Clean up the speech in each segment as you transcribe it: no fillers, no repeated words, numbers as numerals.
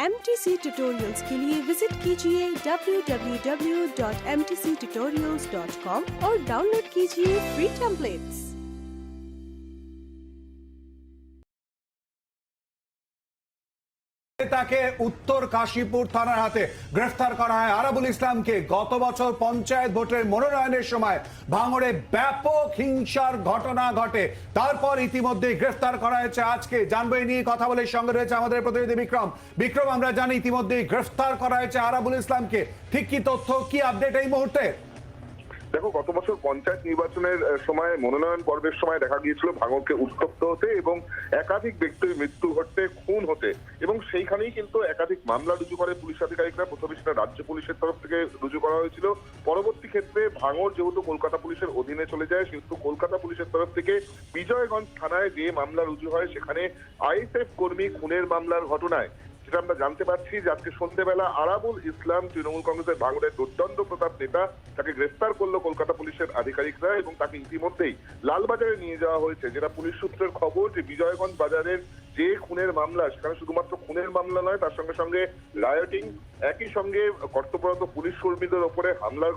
MTC Tutorials के लिए visit कीजिए www.mtctutorials.com और डाउनलोड कीजिए फ्री टेम्पलेट्स। তাকে উত্তর কাশীপুর থানার হাতে গ্রেফতার করা হয়। আরাবুল ইসলামকে গত বছর পঞ্চায়েত ভোটের মনোনয়নের সময় ভাঙড়ে ব্যাপক হিংসার ঘটনা ঘটে, তারপর ইতিমধ্যে গ্রেফতার করা হয়েছে। আজকে জানবো এই নিয়ে কথা বলে সঙ্গে রয়েছে আমাদের প্রতিনিধি বিক্রম। আমরা জানি ইতিমধ্যে গ্রেফতার করা হয়েছে আরাবুল ইসলামকে, ঠিক কি তথ্য, কি আপডেট এই মুহূর্তে? দেখো, গত বছর পঞ্চায়েত নির্বাচনের সময় মনোনয়ন পর্বের সময় দেখা গিয়েছিল ভাঙড়কে উত্তপ্ত হতে এবং একাধিক ব্যক্তির মৃত্যু ঘটতে, খুন হতে, এবং সেইখানেই কিন্তু একাধিক মামলা রুজু করে পুলিশ আধিকারিকরা। প্রথমে সেটা রাজ্য পুলিশের তরফ থেকে রুজু করা হয়েছিল, পরবর্তী ক্ষেত্রে ভাঙড় যেহেতু কলকাতা পুলিশের অধীনে চলে যায় সেহেতু কলকাতা পুলিশের তরফ থেকে বিজয়গঞ্জ থানায় যে মামলা রুজু হয় সেখানে আইএসএফ কর্মী খুনের মামলার ঘটনায় যেটা আমরা জানতে পারছি যে আজকে সন্ধ্যেবেলা আরাবুল ইসলাম, তৃণমূল কংগ্রেসের ভাঙড়ের দুর্দণ্ড প্রতাপ নেতা, তাকে গ্রেফতার করলো কলকাতা পুলিশের আধিকারিকরা এবং তাকে ইতিমধ্যেই লালবাজারে নিয়ে যাওয়া হয়েছে। যেটা পুলিশ সূত্রের খবর যে বিজয়গঞ্জ বাজারের যে খুনের মামলা, সেখানে শুধুমাত্র খুনের মামলা নয়, তার সঙ্গে সঙ্গে রায়টিং, একই সঙ্গে কর্তব্যরত পুলিশ কর্মীদের ওপরে হামলার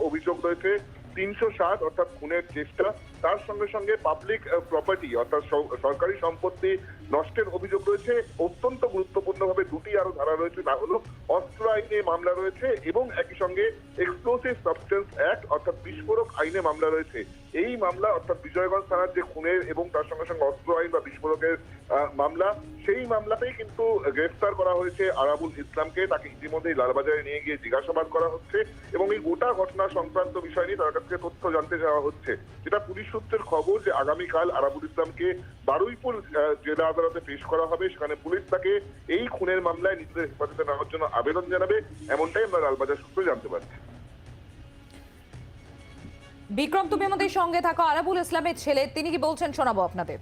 অভিযোগ রয়েছে, 307 অর্থাৎ খুনের চেষ্টা, তার সঙ্গে সঙ্গে পাবলিক প্রপার্টি অর্থাৎ সরকারি সম্পত্তি নষ্টের অভিযোগ রয়েছে। অত্যন্ত গুরুত্বপূর্ণভাবে দুটি আরো ধারা রয়েছে, তা হলো অস্ত্র আইনে মামলা রয়েছে এবং একই সঙ্গে এক্সপ্লোসিভ সাবস্টেন্স অ্যাক্ট অর্থাৎ বিস্ফোরক আইনে মামলা রয়েছে। এই মামলা অর্থাৎ বিজয়গঞ্জ থানার যে খুনের এবং তার সঙ্গে সঙ্গে অস্ত্র আইন বা বিস্ফোরকের মামলা, সেই মামলাতেই কিন্তু গ্রেফতার করা হয়েছে আরাবুল ইসলামকে। তাকে ইতিমধ্যেই লালবাজারে নিয়ে গিয়ে জিজ্ঞাসাবাদ করা হচ্ছে এবং এই গোটা ঘটনা সংক্রান্ত বিষয় নিয়ে তার কাছ থেকে তথ্য জানতে চাওয়া হচ্ছে। যেটা পুলিশ সূত্রের খবর যে আগামীকাল আরাবুল ইসলামকে বারুইপুর জেলা আদালতে পেশ করা হবে, সেখানে পুলিশ তাকে এই খুনের মামলায় নিজেদের হেফাজতে নেওয়ার জন্য আবেদন জানাবে, এমনটাই আমরা লালবাজার সূত্রে জানতে পারছি। বিক্রম, তুমি আমাদের সঙ্গে থাকো। আরাবুল ইসলামের ছেলে, তিনি কি বলছেন শোনাবো আপনাদের।